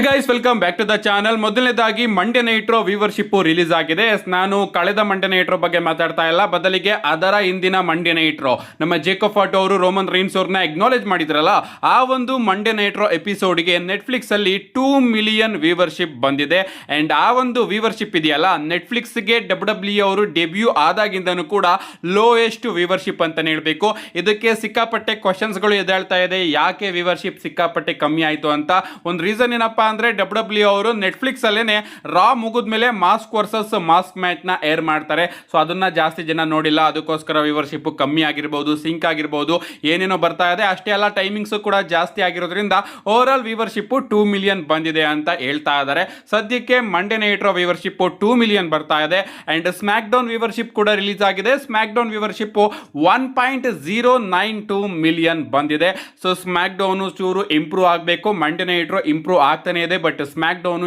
Hi guys, welcome back to the channel. ಮೊದಲನೇದಾಗಿ Mandya Nitro viewership release ಆಗಿದೆ. ನಾನು ಕಳೆದ ಮಂಡ್ಯ ನೈಟ್ರೋ ಬಗ್ಗೆ ಮಾತಾಡ್ತಾ ಇಲ್ಲ, ಬದಲಿಗೆ ಅದರ ಹಿಂದಿನ ಮಂಡ್ಯ ನೈಟ್ರೋ ನಮ್ಮ ಜೇಕಬ್ ಫಾಟೋ ಅವರು ರೋಮನ್ ರೈನ್ಸ್ ಅವ್ರನ್ನ ಅಕ್ನಾಲೇಜ್ ಮಾಡಿದ್ರಲ್ಲ, ಆ ಒಂದು ಮಂಡ್ಯ ನೈಟ್ರೋ ಎಪಿಸೋಡ್ಗೆ ನೆಟ್ಫ್ಲಿಕ್ಸ್ ಅಲ್ಲಿ 2 ಮಿಲಿಯನ್ ವ್ಯೂವರ್ಶಿಪ್ ಬಂದಿದೆ. ಅಂಡ್ ಆ ಒಂದು ವ್ಯೂವರ್ಶಿಪ್ ಇದೆಯಲ್ಲ, ನೆಟ್ಫ್ಲಿಕ್ಸ್ಗೆ WWE ಅವರು ಡೆಬ್ಯೂ ಆದಾಗಿಂದನೂ ಕೂಡ ಲೋಯೆಸ್ಟ್ ವ್ಯೂವರ್ಶಿಪ್ ಅಂತಾನೆ ಹೇಳ್ಬೇಕು. ಇದಕ್ಕೆ ಸಿಕ್ಕಾಪಟ್ಟೆ ಕ್ವಶನ್ಸ್ಗಳು ಎದ್ದೇಳ್ತಾ ಇದೆ, ಯಾಕೆ ವ್ಯೂವರ್ಶಿಪ್ ಸಿಕ್ಕಾಪಟ್ಟೆ ಕಮ್ಮಿ ಆಯಿತು ಅಂತ. ಒಂದು ರೀಸನ್ ಏನಪ್ಪ ಅಂದ್ರೆ WWE ಅವರು ನೆಟ್ಫ್ಲಿಕ್ಸ್ ಅಲ್ಲೇನೆ ರಾ ಮುಗಿದ್ಮೇಲೆ ಮಾಸ್ಕ್ ವರ್ಸಸ್ ಮಾಸ್ಕ್ ಮ್ಯಾಚ್ ನ ಏರ್ ಮಾಡ್ತಾರೆ. ಸೊ ಅದನ್ನ ಜಾಸ್ತಿ ಜನ ನೋಡಿಲ್ಲ, ಅದಕ್ಕೋಸ್ಕರ ವ್ಯೂವರ್ಶಿಪ್ ಕಮ್ಮಿ ಆಗಿರ್ಬೋದು, ಸಿಂಕ್ ಆಗಿರ್ಬೋದು, ಏನೇನೋ ಬರ್ತಾ ಇದೆ. ಅಷ್ಟೇ ಅಲ್ಲ, ಟೈಮಿಂಗ್ಸ್ ಕೂಡ ಜಾಸ್ತಿ ಆಗಿರೋದ್ರಿಂದ ಓವರ್ ಆಲ್ ವ್ಯೂವರ್ಶಿಪ್ 2 ಮಿಲಿಯನ್ ಬಂದಿದೆ ಅಂತ ಹೇಳ್ತಾ ಇದ್ದಾರೆ. ಸದ್ಯಕ್ಕೆ ಮಂಡೇ ನೈಟ್ರೋ ವ್ಯೂವರ್ಶಿಪ್ 2 ಮಿಲಿಯನ್ ಬರ್ತಾ ಇದೆ. ಅಂಡ್ ಸ್ಮ್ಯಾಕ್ ಡೌನ್ ವ್ಯೂವರ್ಶಿಪ್ ಕೂಡ ರಿಲೀಸ್ ಆಗಿದೆ. ಸ್ಮ್ಯಾಕ್ ಡೌನ್ ವ್ಯೂವರ್ಶಿಪ್ 1.092 ಮಿಲಿಯನ್ ಬಂದಿದೆ. ಸೊ ಸ್ಮ್ಯಾಕ್ ಡೌನ್ ಚೂರು ಇಂಪ್ರೂವ್ ಆಗಬೇಕು, ಮಂಡೇ ನೈಟ್ರೋ ಇಂಪ್ರೂವ್ ಆಗ್ತಾನೆ ಇದೆ. ಬಟ್ ಸ್ಮ್ಯಾಕ್ ಡೌನ್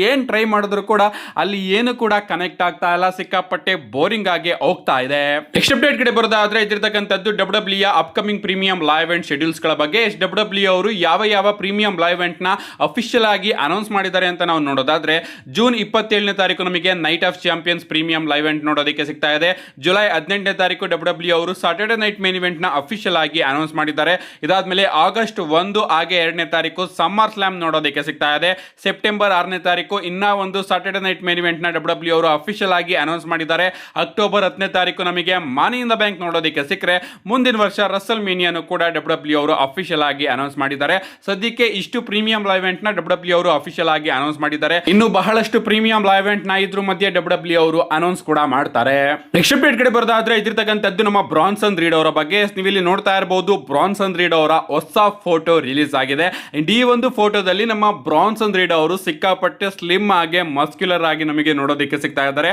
ಏನ್ ಟ್ರೈ ಮಾಡಿದ್ರು ಕೂಡ ಅಲ್ಲಿ ಏನು ಕೂಡ ಕನೆಕ್ಟ್ ಆಗ್ತಾ ಇಲ್ಲ, ಸಿಕ್ಕಾಪಟ್ಟೆ ಬೋರಿಂಗ್ ಆಗಿ ಹೋಗ್ತಾ ಇದೆ. ನೆಕ್ಸ್ಟ್ ಅಪ್ಡೇಟ್ ಕಡೆ ಬರೋದಾದ್ರೆ ಇದಿರ್ತಕ್ಕಂಥದ್ದು WWE upcoming premium live and schedules ಗಳ ಬಗ್ಗೆ. WWE ಅವರು ಯಾವ ಪ್ರೀಮಿಯಂ ಲೈವ್ ಅಂಡ್ ನ ಅಫಿಷಿಯಲ್ ಆಗಿ ಅನೌನ್ಸ್ ಮಾಡಿದ್ದಾರೆ ಅಂತ ನಾವು ನೋಡೋದಾದ್ರೆ, ಜೂನ್ 27ನೇ ತಾರೀಕು ನಮಗೆ knight of champions premium live and ನೋಡೋದಕ್ಕೆ ಸಿಗ್ತಾ ಇದೆ. ಜುಲೈ 18ನೇ ತಾರೀಕು WWE ಅವರು ಸಾಟರ್ಡೆ ನೈಟ್ ಮೇನ್ ಇವೆಂಟ್ ನ ಅಫಿಷಿಯಲ್ ಆಗಿ ಅನೌನ್ಸ್ ಮಾಡಿದ್ದಾರೆ. ಇದಾದ್ಮೇಲೆ ಆಗಸ್ಟ್ 1 ಹಾಗೆ 2ನೇ ತಾರೀಕು ಸಮ್ಮರ್ ಸ್ಲಾಮ್ ನೋಡೋದಕ್ಕೆ ಸಿಗ್ತಾ ಇದೆ. ಸೆಪ್ಟೆಂಬರ್ 6ನೇ ತಾರೀಕು ಇನ್ನ ಒಂದು ಸಾಟರ್ಡೆ ನೈಟ್ ಮೇನ್ ಇವೆಂಟ್ ನ WWE ಅವರು ಅಫಿಷಿಯಲ್ ಆಗಿ ಅನೌನ್ಸ್ ಮಾಡಿದ್ದಾರೆ. ಅಕ್ಟೋಬರ್ 10ನೇ ತಾರೀಕು ನಮಗೆ ಮನಿ ಇನ್ ದ ಬ್ಯಾಂಕ್ ನೋಡೋದಕ್ಕೆ ಸಿಕ್ಕರೆ, ಮುಂದಿನ ವರ್ಷ ರಸಲ್ ಮೇನಿಯಾನು ಕೂಡ WWE ಅವರು ಅಫಿಷಿಯಲ್ ಆಗಿ ಅನೌನ್ಸ್ ಮಾಡಿದ್ದಾರೆ. ಸದ್ಯಕ್ಕೆ ಇಷ್ಟು ಪ್ರೀಮಿಯಂ ಲೈವ್ ಇವೆಂಟ್ ನ WWE ಅವರು ಅಫಿಷಿಯಲ್ ಆಗಿ ಅನೌನ್ಸ್ ಮಾಡಿದ್ದಾರೆ. ಇನ್ನು ಬಹಳಷ್ಟು ಪ್ರೀಮಿಯಂ ಲೈವ್ ಇವೆಂಟ್ ನ ಇದ್ರ ಮಧ್ಯೆ WWE ಅವರು ಅನೌನ್ಸ್ ಕೂಡ ಮಾಡ್ತಾರೆ. ನೆಕ್ಸ್ಟ್ ಅಪ್ಡೇಟ್ ಕಡೆ ಬರೋದಾದ್ರೆ ಇದಿರ್ತಕ್ಕಂಥದ್ದು ನಮ್ಮ ಬ್ರಾನ್ಸನ್ ರೀಡ್ ಅವರ ಬಗ್ಗೆ. ನೀವು ಇಲ್ಲಿ ನೋಡ್ತಾ ಇರಬಹುದು, ಬ್ರಾನ್ಸನ್ ರೀಡ್ ಅವರ ಹೊಸ ಫೋಟೋ ರಿಲೀಸ್ ಆಗಿದೆ. ಈ ಒಂದು ಫೋಟೋದಲ್ಲಿ ನಮ್ಮ ಬ್ರಾನ್ಸನ್ ರೀಡ್ ಅವರು ಸಿಕ್ಕಾಪಟ್ಟೆ ಸ್ಲಿಮ್ ಆಗಿ ಮಸ್ಕ್ಯುಲರ್ ಆಗಿ ನಮಗೆ ನೋಡೋದಕ್ಕೆ ಸಿಗ್ತಾ ಇದ್ದಾರೆ.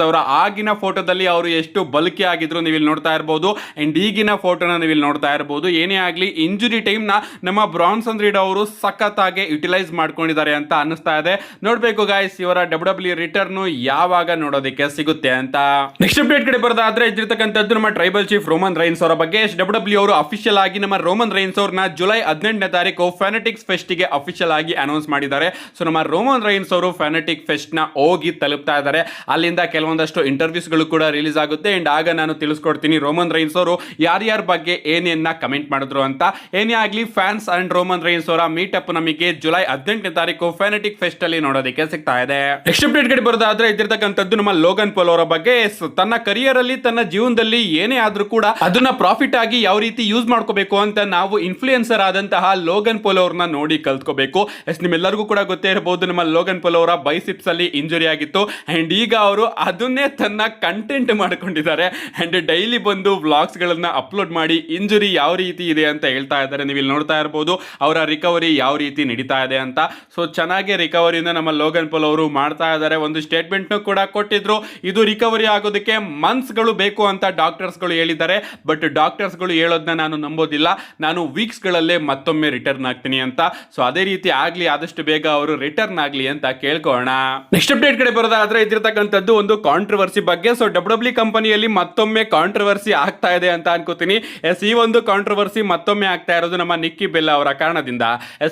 ಅವರ ಆಗಿನ ಫೋಟೋದಲ್ಲಿ ಅವರು ಎಷ್ಟು ಬಲ್ಕಿ ಆಗಿದ್ರು ನೀವು ಇಲ್ಲಿ ನೋಡ್ತಾ ಇರಬಹುದು. ಅಂಡ್ ಈಗಿನ ಫೋಟೋನ ನೀವು ಇಲ್ಲಿ ನೋಡ್ತಾ ಇರಬಹುದು. ಏನೇ ಆಗಲಿ, ಇಂಜುರಿ ಟೈಮ್ ನ ನಮ್ಮ ಬ್ರಾನ್ಸನ್ ರೀಡ್ ಅವರು ಸಖತ್ತಾಗಿ ಯುಟಿಲೈಸ್ ಮಾಡ್ಕೊಂಡಿದ್ದಾರೆ ಅಂತ ಅನಿಸ್ತಾ ಇದೆ. ನೋಡ್ಬೇಕು ಗಾಯ್ಸ್, ಇವರ WWE ರಿಟರ್ನ್ ಯಾವಾಗ ನೋಡೋದಕ್ಕೆ ಸಿಗುತ್ತೆ ಅಂತ. ನೆಕ್ಸ್ಟ್ ಅಪ್ಡೇಟ್ ಕಡೆ ಬರೋದಾದ್ರೆ ಇದಿರ್ತಕ್ಕಂಥದ್ದು ನಮ್ಮ ಟ್ರೈಬಲ್ ಚೀಫ್ ರೋಮನ್ ರೈನ್ಸ್ ಅವರ ಬಗ್ಗೆ. WWE ಅವರು ಅಫಿಷಿಯಲ್ ಆಗಿ ನಮ್ಮ ರೋಮನ್ ರೈನ್ಸ್ ಅವ್ರನ್ನ ಜುಲೈ 18ನೇ ತಾರೀಕು ಫೆನೆಟಿಕ್ಸ್ ಫೆಸ್ಟ್ ಗೆ ಅಫಿಷಿಯಲ್ ಆಗಿ ಅನೌನ್ಸ್ ಮಾಡಿದ್ದಾರೆ. ಸೊ ನಮ್ಮ ರೋಮನ್ ರೈನ್ಸ್ ಅವರು ಫೆನೆಟಿಕ್ ಫೆಸ್ಟ್ ನ ಹೋಗಿ ತಲುಪ್ತಾ ಇದ್ದಾರೆ. ಅಲ್ಲಿಂದ ಕೆಲವೊಂದಷ್ಟು ಇಂಟರ್ವ್ಯೂಸ್ ಗಳು ಕೂಡ ರಿಲೀಸ್ ಆಗುತ್ತೆ. ಅಂಡ್ ಆಗ ನಾನು ತಿಳಿಸ್ಕೊಡ್ತೀನಿ ರೋಮನ್ ರೈನ್ಸ್ ಅವರು ಯಾರ್ಯಾರ ಬಗ್ಗೆ ಏನೇನ ಕಮೆಂಟ್ ಮಾಡಿದ್ರು ಅಂತ. ಏನೇ ಆಗಲಿ, ಫ್ಯಾನ್ಸ್ ಅಂಡ್ ರೋಮನ್ ರೈನ್ಸ್ ಅವರ ಮೀಟ್ ಅಪ್ ನಮಗೆ ಜುಲೈ 18ನೇ ತಾರೀಕು ಫೆನೆಟಿಕ್ ಫೆಸ್ಟ್ ಅಲ್ಲಿ ನೋಡೋದಕ್ಕೆ ಸಿಗ್ತಾ ಇದೆ. ನೆಕ್ಸ್ಟ್ ಅಪ್ಡೇಟ್ ಕಡೆ ಬರೋದಾದ್ರೆ ಇದಿರ್ತಕ್ಕಂಥದ್ದು ನಮ್ಮ ಲೋಗನ್ ಪಾಲ್ ಅವರ ಬಗ್ಗೆ. ತನ್ನ ಕರಿಯರ್ ಅಲ್ಲಿ, ತನ್ನ ಜೀವನದಲ್ಲಿ ಏನೇ ಆದ್ರೂ ಕೂಡ ಅದನ್ನ ಪ್ರಾಫಿಟ್ ಆಗಿ ಯಾವ ರೀತಿ ಯೂಸ್ ಮಾಡ್ಕೋಬೇಕು ಅಂತ ನಾವು ಇನ್ಫ್ಲೂಯೆನ್ಸರ್ ಆದಂತಹ ಲೋಗನ್ ಪಾಲ್ ಅವ್ರನ್ನ ನೋಡಿ ಕಲ್ತ್ಕೋಬೇಕು. ನಿಮ್ಮೆಲ್ಲರಿಗೂ ಕೂಡ ಗೊತ್ತೇ ಇರಬಹುದು, ನಮ್ಮ ಲೋಗನ್ ಪಾಲ್ ಅವರ ಬೈಸಿಪ್ಸ್ ಅಲ್ಲಿ ಇಂಜುರಿ ಆಗಿತ್ತು. ಅಂಡ್ ಈಗ ಅವರು ಅದನ್ನೇ ತನ್ನ ಕಂಟೆಂಟ್ ಮಾಡ್ಕೊಂಡಿದ್ದಾರೆ. ಅಂಡ್ ಡೈಲಿ ಬಂದು ವ್ಲಾಗ್ಸ್ ಗಳನ್ನ ಅಪ್ಲೋಡ್ ಮಾಡಿ ಇಂಜುರಿ ಯಾವ ರೀತಿ ಇದೆ ಅಂತ ಹೇಳ್ತಾ ಇದ್ದಾರೆ. ನೀವು ಇಲ್ಲಿ ನೋಡ್ತಾ ಇರಬಹುದು ಅವರ ರಿಕವರಿ ಯಾವ ರೀತಿ ನಡೀತಾ ಇದೆ ಅಂತ. ಸೊ ಚೆನ್ನಾಗಿ ರಿಕವರಿನ ನಮ್ಮ ಲೋಗನ್ ಪಾಲ್ ಅವರು ಮಾಡ್ತಾ ಇದ್ದಾರೆ. ಒಂದು ಸ್ಟೇಟ್ಮೆಂಟ್ ಕೂಡ ಕೊಟ್ಟಿದ್ರು, ಇದು ರಿಕವರಿ ಆಗೋದಕ್ಕೆ ಮಂತ್ಸ್ ಗಳು ಬೇಕು ಅಂತ ಡಾಕ್ಟರ್ಸ್ ಗಳು ಹೇಳಿದ್ದಾರೆ. ಬಟ್ ಡಾಕ್ಟರ್ಸ್ ಗಳು ಹೇಳೋದನ್ನ ನಾನು ನಂಬೋದಿಲ್ಲ, ನಾನು ವೀಕ್ಸ್ ಗಳಲ್ಲೇ ಮತ್ತೊಮ್ಮೆ ರಿಟರ್ನ್ ಆಗ್ತೀನಿ ಅಂತ. ಸೊ ಅದೇ ರೀತಿ ಆಗ್ಲಿ, ಆದಷ್ಟು ಬೇಗ ಅವರು ರಿಟರ್ನ್ ಆಗ್ಲಿ ಅಂತ ಕೇಳ್ಕೋಣ. ನೆಕ್ಸ್ಟ್ ಅಪ್ಡೇಟ್ ಕಡೆ ಬರೋದಾದ್ರೆ ಇದಿರ್ತಕ್ಕಂಥದ್ದು ಒಂದು ಕಾಂಟ್ರವರ್ಸಿ ಬಗ್ಗೆ. ಸೊ WWE ಕಂಪನಿಯಲ್ಲಿ ಮತ್ತೊಮ್ಮೆ ಕಾಂಟ್ರವರ್ಸಿ ಆಗ್ತಾ ಇದೆ ಅಂತ ಅನ್ಕೋತೀನಿ. ಈ ಒಂದು ಕಾಂಟ್ರವರ್ಸಿ ಮತ್ತೊಮ್ಮೆ ಆಗ್ತಾ ಇರೋದು ನಮ್ಮ ನಿಕ್ಕಿ ಬೆಲ್ಲಾ ಅವರ ಕಾರಣದಿಂದ.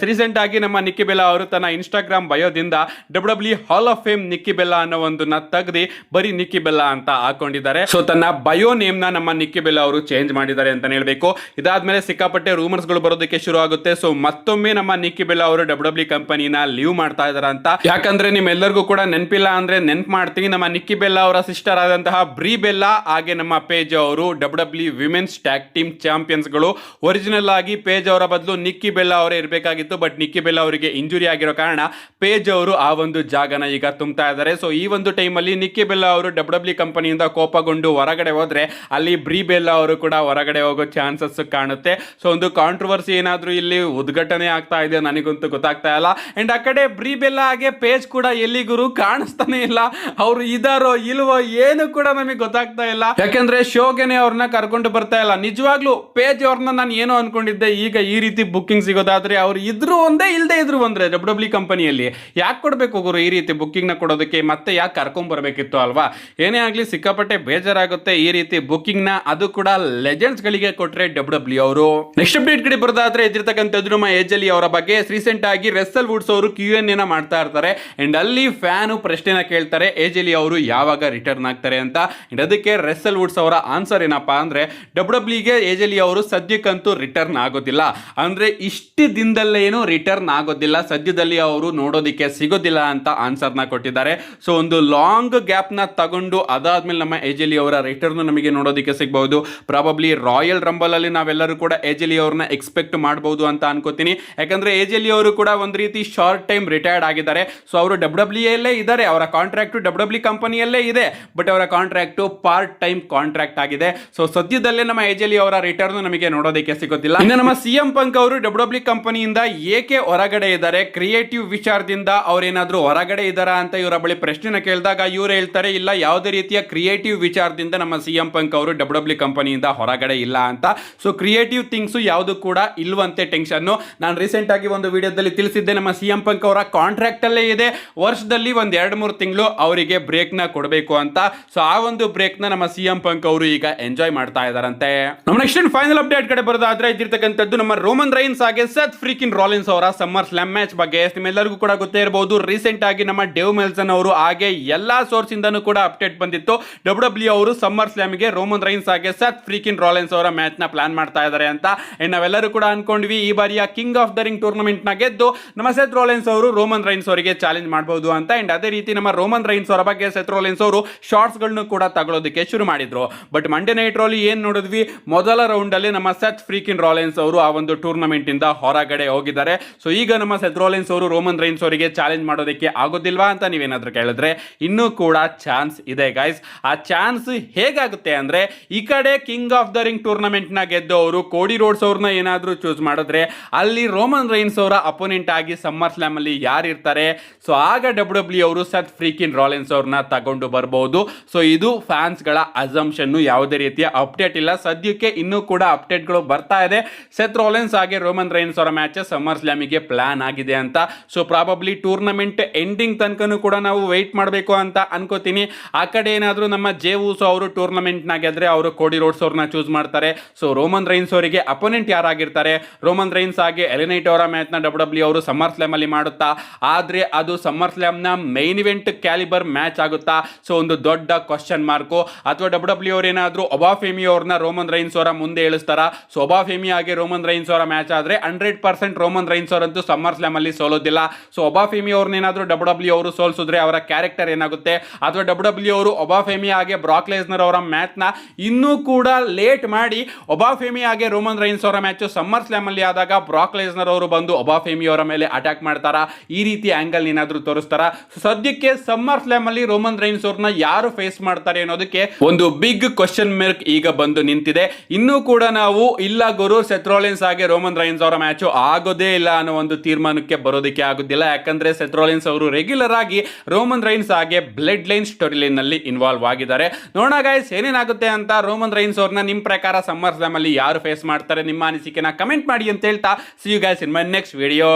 ರೀಸೆಂಟ್ ಆಗಿ ನಮ್ಮ ನಿಕ್ಕಿ ಬೆಲ್ಲಾ ಅವರು ತನ್ನ ಇನ್ಸ್ಟಾಗ್ರಾಮ್ ಬಯೋದಿಂದ WWE hall of fame Nikki Bella ಅನ್ನೋ ಒಂದನ್ನ ತೆಗೆದು ಬರೀ ನಿಕ್ಕಿ ಬೆಲ್ಲಾ ಅಂತ ಹಾಕೊಂಡಿದ್ದಾರೆ. ಸೊ ತನ್ನ ಬಯೋ ನೇಮ್ ನ ನಮ್ಮ ನಿಕ್ಕಿ ಬೆಲ್ಲಾ ಅವರು ಚೇಂಜ್ ಮಾಡಿದ್ದಾರೆ ಅಂತ ಹೇಳ್ಬೇಕು. ಇದಾದ್ಮೇಲೆ ಸಿಕ್ಕಾಪಟ್ಟೆ ರೂಮರ್ಸ್ ಗಳು ಬರೋದಕ್ಕೆ ಶುರು ಆಗುತ್ತೆ. ಸೊ ಮತ್ತೊಮ್ಮೆ ನಮ್ಮ ನಿಕ್ಕಿ ಬೆಲ್ಲಾ ಅವರು WWE ಕಂಪನಿನ ಲೀವ್ ಮಾಡ್ತಾ ಇದಾರೆ ಅಂತ. ಯಾಕಂದ್ರೆ ನಿಮ್ಮೆಲ್ಲರಿಗೂ ಕೂಡ ನೆನಪಿಲ್ಲ ಅಂದ್ರೆ ನೆನ್ಪು ಮಾಡ್ತೀನಿ, ನಮ್ಮ ನಿಕ್ಕಿ ಬೆಲ್ಲಾ ಅವರ ಸಿಸ್ಟರ್ ಆದಂತಹ ಬ್ರಿ ಬೆಲ್ಲಾ ಹಾಗೆ ನಮ್ಮ ಪೇಜ್ ಅವರು WWE women's tag team champions ಗಳು. ಒರಿಜಿನಲ್ ಆಗಿ ಪೇಜ್ ಅವರ ಬದಲು ನಿಕ್ಕಿ ಬೆಲ್ಲಾ ಅವರೇ ಇರಬೇಕಾಗಿತ್ತು. ಬಟ್ ನಿಕ್ಕಿ ಬೆಲ್ಲಾ ಅವರಿಗೆ ಇಂಜುರಿ ಆಗಿರೋ ಕಾರಣ ಪೇಜ್ ಅವರು ಆ ಒಂದು ಜಾಗನ ಈಗ ತುಂಬುತ್ತಾ ಇದ್ದಾರೆ. ಸೊ ಈ ಒಂದು ಟೈಮ್ ಅಲ್ಲಿ ನಿಕ್ಕಿ ಬೆಲ್ಲಾ ಅವರು WWE ಕಂಪನಿಯಿಂದ ಕೋಪಗೊಂಡು ಹೊರಗಡೆ ಹೋದ್ರೆ, ಅಲ್ಲಿ ಬ್ರಿ ಬೆಲ್ಲಾ ಅವರು ಕೂಡ ಹೊರಗಡೆ ಹೋಗೋ ಚಾನ್ಸಸ್ ಕಾಣುತ್ತೆ. ಸೊ ಒಂದು ಕಾಂಟ್ರವರ್ಸಿ ಏನಾದ್ರೂ ಇಲ್ಲಿ ಉದ್ಘಾಟನೆ ಆಗ್ತಾ ಇದೆ, ನನಗಂತೂ ಗೊತ್ತಾಗ್ತಾ ಇಲ್ಲ. ಅಂಡ್ ಆ ಕಡೆ ಬ್ರಿ ಬೆಲ್ಲಾ ಹಾಗೆ ಪೇಜ್ ಕೂಡ ಎಲ್ಲಿಗೂ ಕಾಣಿಸ್ತಾನೆ ಇಲ್ಲ. ಅವರು ಇದಾರೋ ಇಲ್ವೋ ಏನು ಕೂಡ ನಮಗೆ ಗೊತ್ತಾಗ್ತಾ ಇಲ್ಲ. ಯಾಕಂದ್ರೆ ಶೋಗೆನೆ ಅವ್ರನ್ನ ಕರ್ಕೊಂಡು ಬರ್ತಾ ಇಲ್ಲ. ನಿಜವಾಗ್ಲೂ ಪೇಜ್ ಅವ್ರನ್ನ ನಾನು ಏನೋ ಅನ್ಕೊಂಡಿದ್ದೆ, ಈಗ ಈ ರೀತಿ ಬುಕ್ಕಿಂಗ್ ಸಿಗೋದಾದ್ರೆ ಅವ್ರು ಇದ್ರು ಒಂದೇ, ಇಲ್ಲದೆ ಇದ್ರು ಒಂದ್ರೆ WWE ಕಂಪನಿಯಲ್ಲಿ ಯಾಕೆ ಕೊಡ್ಬೇಕು ಗುರು ಈ ರೀತಿ ಬುಕ್ಕಿಂಗ್ ನ ಕೊಡೋದಕ್ಕೆ? ಮತ್ತೆ ಯಾಕೆ ಕರ್ಕೊಂಡ್ ಬರ್ಬೇಕಿತ್ತು ಅಲ್ವಾ? ಏನೇ ಆಗ್ಲಿ, ಸಿಕ್ಕಾಪಟ್ಟೆ ಬೇಜಾರಾಗುತ್ತೆ ಈ ರೀತಿ ಬುಕ್ಕಿಂಗ್ ನ, ಅದು ಕೂಡ ಲೆಜೆಂಡ್ಸ್ ಗಳಿಗೆ ಕೊಟ್ರೆ WWE ಅವರು. ನೆಕ್ಸ್ಟ್ ಅಪ್ಡೇಟ್ ಕಡೆ ಬರೋದಾದ್ರೆ ಇದಿರ್ತಕ್ಕಂಥದ್ದು ನಮ್ಮ ಏಜಲಿ ಅವರ ಬಗ್ಗೆ. ರೀಸೆಂಟ್ ಆಗಿ ರೆಸ್ಸಲ್ ವುಡ್ಸ್ ಅವರು Q&A ಮಾಡ್ತಾ ಇರ್ತಾರೆ ಅಂಡ್ ಅಲ್ಲಿ ಫ್ಯಾನು ಪ್ರಶ್ನೆನ ಕೇಳ್ತಾರೆ ಏಜೆಲಿ ಅವರು ಯಾವಾಗ ರಿಟರ್ನ್ ಆಗ್ತಾರೆ ಅಂತ. ಅಂಡ್ ಅದಕ್ಕೆ ರೆಸ್ಸಲ್ ವುಡ್ಸ್ ಅವರ ಆನ್ಸರ್ ಏನಪ್ಪಾ ಅಂದ್ರೆ WWE ಏಜೆಲಿ ಅವರು ಸದ್ಯಕ್ಕಂತೂ ರಿಟರ್ನ್ ಆಗೋದಿಲ್ಲ, ಅಂದ್ರೆ ಇಷ್ಟು ದಿನದಲ್ಲೇ ಏನು ರಿಟರ್ನ್ ಆಗೋದಿಲ್ಲ, ಸದ್ಯದಲ್ಲಿ ಅವರು ನೋಡೋದಿಕ್ಕೆ ಸಿಗೋದಿಲ್ಲ ಅಂತ ಆನ್ಸರ್ನ ಕೊಟ್ಟಿದ್ದಾರೆ. ಸೊ ಒಂದು ಲಾಂಗ್ ಗ್ಯಾಪ್ ನ ತಗೊಂಡು ಅದಾದ್ಮೇಲೆ ನಮ್ಮ ಏಜೆಲಿ ಅವರ ರಿಟರ್ನ್ ನಮಗೆ ನೋಡೋದಿಕ್ಕೆ ಸಿಗಬಹುದು. ಪ್ರಾಬಬ್ಲಿ ರಾಯಲ್ ರಂಬಲ್ ಅಲ್ಲಿ ನಾವೆಲ್ಲರೂ ಕೂಡ ಏಜೆಲಿ ಅವ್ರನ್ನ ಎಕ್ಸ್ಪೆಕ್ಟ್ ಮಾಡಬಹುದು ಅಂತ ಅನ್ಕೋತೀನಿ. ಯಾಕಂದ್ರೆ ಏಜೆಲಿ ಅವರು ಕೂಡ ಒಂದ್ ರೀತಿ ಶಾರ್ಟ್ ಟೈಮ್ ರಿಟೈರ್ಡ್ ಆಗಿದ್ದಾರೆ. ಸೊ ಅವರು WWE ಅಲ್ಲೇ ಇದ್ದಾರೆ, ಅವರ ಕಾಂಟ್ರಾಕ್ಟ್ WWE ಕಂಪನಿಯಲ್ಲೇ ಇದೆ, ಬಟ್ ಅವರ ಕಾಂಟ್ರಾಕ್ಟ್ ಪಾರ್ಟ್ ಟೈಮ್ ಕಾಂಟ್ರಾಕ್ಟ್ ಆಗಿದೆ. ಸೊ ಸದ್ಯದಲ್ಲೇ ನಮ್ಮ ಏಜೆಲಿ ಅವರ ರಿಟರ್ನ್ ನಮಗೆ ನೋಡೋದಕ್ಕೆ ಸಿಗೋದಿಲ್ಲ. ಇನ್ನು ನಮ್ಮ CM ಪಂಕ್ ಅವರು WWE ಕಂಪನಿಯಿಂದ ಏಕೆ ಹೊರಗಡೆ ಇದ್ದಾರೆ, ಕ್ರಿಯೇಟಿವ್ ವಿಚಾರದಿಂದ ಅವ್ರೇನಾದ್ರೂ ಹೊರಗಡೆ ಇದ್ದಾರಾ ಅಂತ ಇವರ ಬಳಿ ಪ್ರಶ್ನೆನ ಕೇಳಿದಾಗ ಇವ್ರು ಹೇಳ್ತಾರೆ ಇಲ್ಲ, ಯಾವುದೇ ರೀತಿಯ ಕ್ರಿಯೇಟಿವ್ ವಿಚಾರದಿಂದ ನಮ್ಮ CM ಪಂಕ್ ಅವರು WWE ಕಂಪನಿಯಿಂದ ಹೊರಗಡೆ ಇಲ್ಲ ಅಂತ. ಸೊ ಕ್ರಿಯೇಟಿವ್ ಥಿಂಗ್ಸ್ ಯಾವುದು ಕೂಡ ಇಲ್ವಂತೆ ಟೆನ್ಷನ್. ನಾನು ರೀಸೆಂಟ್ ಆಗಿ ಒಂದು ವಿಡಿಯೋದಲ್ಲಿ ತಿಳಿಸಿದ್ದೆ, ನಮ್ಮ CM ಪಂಕ್ ಅವರ ಕಾಂಟ್ರಾಕ್ಟ್ ಅಲ್ಲೇ ಇದೆ, ವರ್ಷದಲ್ಲಿ ಒಂದ್ 2-3 ತಿಂಗಳು ಅವರಿಗೆ ಬ್ರೇಕ್ ನ ಕೊಡಬೇಕು ಅಂತ. ಸೊ ಆ ಒಂದು ಬ್ರೇಕ್ ನ ನಮ್ಮ CM ಪಂಕ್ ಅವರು ಈಗ ಎಂಜಾಯ್ ಮಾಡ್ತಾ ಇದಾರಂತೆ. ನಮ್ಮ ನೆಕ್ಸ್ಟ್ ಫೈನಲ್ ಅಪ್ಡೇಟ್ ಕಡೆ ಬರೋದಾದ್ರೆ ಇದಿರ್ತಕ್ಕಂಥದ್ದು ನಮ್ಮ ರೋಮನ್ ರೈನ್ಸ್ ಹಾಗೆ ಸೆತ್ ಫ್ರೀಕಿನ್ ರಾಲಿನ್ಸ್ ಅವರ ಸಮ್ಮರ್ ಸ್ಲಾಮ್ ಮ್ಯಾಚ್ ಬಗ್ಗೆ. ನಿಮ್ಮೆಲ್ಲರಿಗೂ ಕೂಡ ಗೊತ್ತೇ ಇರಬಹುದು, ರೀಸೆಂಟ್ ಆಗಿ ನಮ್ಮ ಡೇವ್ ಮೆಲ್ಸನ್ ಅವರು ಹಾಗೆ ಎಲ್ಲಾ ಸೋರ್ಸ್ ಇಂದನೂ ಕೂಡ ಅಪ್ಡೇಟ್ ಬಂದಿತ್ತು, WWE ಅವರು ಸಮ್ಮರ್ ಸ್ಲಾಮ್ ಗೆ ರೋಮನ್ ರೈನ್ಸ್ ಹಾಗೆ ಸೆತ್ ಫ್ರೀಕಿನ್ ರಾಲಿನ್ಸ್ ಅವರ ಮ್ಯಾಚ್ ನ ಪ್ಲಾನ್ ಮಾಡ್ತಾ ಇದ್ದಾರೆ ಅಂತ. ನಾವೆಲ್ಲರೂ ಕೂಡ ಅನ್ಕೊಂಡ್ವಿ ಈ ಬಾರಿಯ king of the ring tournament ನ ಗೆದ್ದು ನಮ್ಮ ಸೆತ್ ರಾಲಿನ್ಸ್ ಅವರು ರೋಮನ್ ರೈನ್ಸ್ ಅವರಿಗೆ ಚಾಲೆಂಜ್ ಮಾಡಬಹುದು ಅಂತ. ಅಂಡ್ ಅದೇ ರೀತಿ ನಮ್ಮ ರೋಮನ್ ರೈನ್ಸ್ ಅವರ ಬಗ್ಗೆ ಸೆತ್ ರಾಲಿನ್ಸ್ ಅವರು ಶಾರ್ಟ್ಸ್ ಗಳನ್ನು ಕೂಡ ತಗೊಳ್ಳೋದಕ್ಕೆ ಶುರು ಮಾಡಿದ್ರು. ಬಟ್ ಮಂಡೇ ನೈಟ್ ರಲ್ಲಿ ಏನ್ ನೋಡಿದ್ವಿ, ಮೊದಲ ರೌಂಡ್ ಅಲ್ಲಿ ನಮ್ಮ ಸೆತ್ ಫ್ರೀಕಿನ್ ರಾಲಿನ್ಸ್ ಅವರು ಆ ಒಂದು ಟೂರ್ನಮೆಂಟ್ ಇಂದ ಹೊರಗಡೆ ಹೋಗಿದ್ದಾರೆ. ಸೊ ಈಗ ನಮ್ಮ ಸೆತ್ ರಾಲಿನ್ಸ್ ಅವರು ರೋಮನ್ ರೈನ್ಸ್ ಅವರಿಗೆ ಚಾಲೆಂಜ್ ಮಾಡೋದಕ್ಕೆ ಆಗೋದಿಲ್ವಾ ಅಂತ ನೀವೇನಾದ್ರೂ ಕೇಳಿದ್ರೆ ಇನ್ನೂ ಕೂಡ ಚಾನ್ಸ್ ಇದೆ ಗೈಸ್. ಆ ಚಾನ್ಸ್ ಹೇಗಾಗುತ್ತೆ ಅಂದ್ರೆ, ಈ ಕಡೆ king of the ring tournament ನ ಗೆದ್ದವರು ಕೋಡಿ ರೋಡ್ಸ್ ಅವ್ರನ್ನ ಏನಾದ್ರೂ ಚೂಸ್ ಮಾಡಿದ್ರೆ ಅಲ್ಲಿ ರೋಮನ್ ರೈನ್ಸ್ ಅವರ ಅಪೋನೆಂಟ್ ಆಗಿ ಸಮ್ಮರ್ ಸ್ಲಾಮ್ ಅಲ್ಲಿ ಯಾರು ಇರ್ತಾರೆ, ಸೊ ಆಗ WWE ಅವರು ಸೆತ್ ಫ್ರೀಕಿನ್ ರಾಲಿನ್ಸ್ ಅವ್ರನ್ನ ತಗೊಂಡು ಬರಬಹುದು. ಸೊ ಇದು ಫ್ಯಾನ್ಸ್ ಗಳ ಅಸಂಪ್ಷನ್, ಯಾವುದೇ ರೀತಿಯ ಅಪ್ಡೇಟ್ ಇಲ್ಲ ಸದ್ಯಕ್ಕೆ, ಇನ್ನೂ ಕೂಡ ಅಪ್ಡೇಟ್ ಗಳು ಬರ್ತಾ ಇದೆ. ಸೆತ್ ರಾಲಿನ್ಸ್ ಹಾಗೆ ರೋಮನ್ ರೈನ್ಸ್ ಅವರ ಮ್ಯಾಚ್ ಸಮ್ಮರ್ ಸ್ಲಾಮಿಗೆ ಪ್ಲಾನ್ ಆಗಿದೆ ಅಂತ. ಸೊ ಪ್ರಾಬಬ್ಲಿ ಟೂರ್ನಮೆಂಟ್ ಎಂಡಿಂಗ್ ತನಕನೂ ಕೂಡ ನಾವು ವೆಯ್ಟ್ ಮಾಡಬೇಕು ಅಂತ ಅನ್ಕೋತೀನಿ. ಆ ಕಡೆ ಏನಾದರೂ ನಮ್ಮ ಜೇ ಊಸೋ ಅವರು ಟೂರ್ನಮೆಂಟ್ ನ ಗೆದ್ರೆ ಅವರು ಕೋಡಿ ರೋಡ್ಸ್ ಅವ್ರನ್ನ ಚೂಸ್ ಮಾಡ್ತಾರೆ. ಸೊ ರೋಮನ್ ರೈನ್ಸ್ ಅವರಿಗೆ ಅಪೋನೆಂಟ್ ಯಾರಾಗಿರ್ತಾರೆ, ರೋಮನ್ ರೈನ್ಸ್ ಹಾಗೆ ಎಲಿನೈಟ್ ಅವರ ಮ್ಯಾಚ್ ನ WWE ಅವರು ಸಮ್ಮರ್ ಸ್ಲಾಮ್ ಅಲ್ಲಿ ಮಾಡುತ್ತಾ, ಆದ್ರೆ ಅದು ಸಮ್ಮರ್ ಸ್ಲಾಮ್ ನ ಮೈನ್ ಇವೆಂಟ್ ಕ್ಯಾಲಿಬರ್ ಮ್ಯಾಚ್ ಆಗುತ್ತಾ, ಸೊ ಒಂದು ದೊಡ್ಡ ಕ್ವಶನ್ ಮಾರ್ಕು. ಅಥವಾ WWE ಅವರು ಏನಾದರೂ ಒಬಾಫೆಮಿ ಅವ್ರನ್ನ ರೋಮನ್ ರೈನ್ಸ್ ಅವರ ಮುಂದೆ ಇಳಿಸ್ತಾರ. ಸೊ ಒಬಾಫೆಮಿ ಹಾಗೆ ರೋಮನ್ ರೈನ್ಸ್ ಅವರ ಮ್ಯಾಚ್ ಆದ್ರೆ 100% ರೋಮನ್ ರೈನ್ಸ್ ಅವರಂತೂ ಸಮ್ಮರ್ ಸ್ಲಾಮ್ ಅಲ್ಲಿ ಸೋಲೋದಿಲ್ಲ. ಸೊ ಒಬಾಫೆಮಿ ಅವ್ರನ್ನೇನಾದ್ರೂ WWE ಅವರು ಸೋಲ್ಸಿದ್ರೆ ಅವರ ಕ್ಯಾರೆಕ್ಟರ್ ಏನಾಗುತ್ತೆ, ಅಥವಾ WWE ಅವರು ಒಬಾಫೆಮಿ ಹಾಗೆ ಬ್ರಾಕ್ ಲೆಸ್ನರ್ ಅವರ ಮ್ಯಾಚ್ ನ ಇನ್ನೂ ಕೂಡ ಲೇಟ್ ಮಾಡಿ ಒಬಾಫೆಮಿ ಹಾಗೆ ರೋಮನ್ ರೈನ್ಸ್ ಅವರ ಮ್ಯಾಚ್ ಸಮ್ಮರ್ ಸ್ಲಾಮ್ ಅಲ್ಲಿ ಆದಾಗ ಬ್ರಾಕ್ ಲೆಸ್ನರ್ ಅವರು ಬಂದು ಒಬಾಫೆಮಿ ಅವರ ಮೇಲೆ ಅಟ್ಯಾಕ್ ಮಾಡ್ತಾರ, ಈ ರೀತಿ ಆಂಗಲ್ ಏನಾದ್ರೂ ತೋರಿಸ್ತಾರ. ಸದ್ಯಕ್ಕೆ ಸಮ್ಮರ್ ಸ್ಲಾಮ್ ಅಲ್ಲಿ ರೋಮನ್ ರೈನ್ಸ್ ಅವ್ರನ್ನ ಯಾರು ಫೇಸ್ ಮಾಡ್ತಾರೆ ಅನ್ನೋದಕ್ಕೆ ಒಂದು ಬಿಗ್ ಕ್ವಶನ್ ಮಾರ್ಕ್ ಈಗ ಬಂದು ನಿಂತಿದೆ. ಇನ್ನೂ ಕೂಡ ನಾವು ಇಲ್ಲ ಗುರು ಸೆತ್ ರಾಲಿನ್ಸ್ ಹಾಗೆ ರೋಮನ್ ರೈನ್ಸ್ ಅವರ ಮ್ಯಾಚ್ ಆಗೋದೇ ಇಲ್ಲ ಅನ್ನೋ ಒಂದು ತೀರ್ಮಾನಕ್ಕೆ ಬರೋದಕ್ಕೆ ಆಗುದಿಲ್ಲ. ಯಾಕಂದ್ರೆ ಸೆತ್ ರಾಲಿನ್ಸ್ ಅವರು ರೆಗ್ಯುಲರ್ ಆಗಿ ರೋಮನ್ ರೈನ್ಸ್ ಹಾಗೆ ಬ್ಲಡ್ ಲೈನ್ ಸ್ಟೋರಿ ಲೈನ್ ನಲ್ಲಿ ಇನ್ವಾಲ್ವ್ ಆಗಿದ್ದಾರೆ. ನೋಡೋಣ ಗೈಸ್ ಏನೇನಾಗುತ್ತೆ ಅಂತ. ರೋಮನ್ ರೈನ್ಸ್ ಅವ್ರನ್ನ ನಿಮ್ ಪ್ರಕಾರ ಸಮ್ಮರ್ ಸ್ಲಾಮ್ ಅಲ್ಲಿ ಯಾರು ಫೇಸ್ ಮಾಡ್ತಾರೆ, ನಿಮ್ಮ ಅನಿಸಿಕೆನ ಕಮೆಂಟ್ ಮಾಡಿ ಅಂತ ಹೇಳ್ತಾ, see you guys in my next video.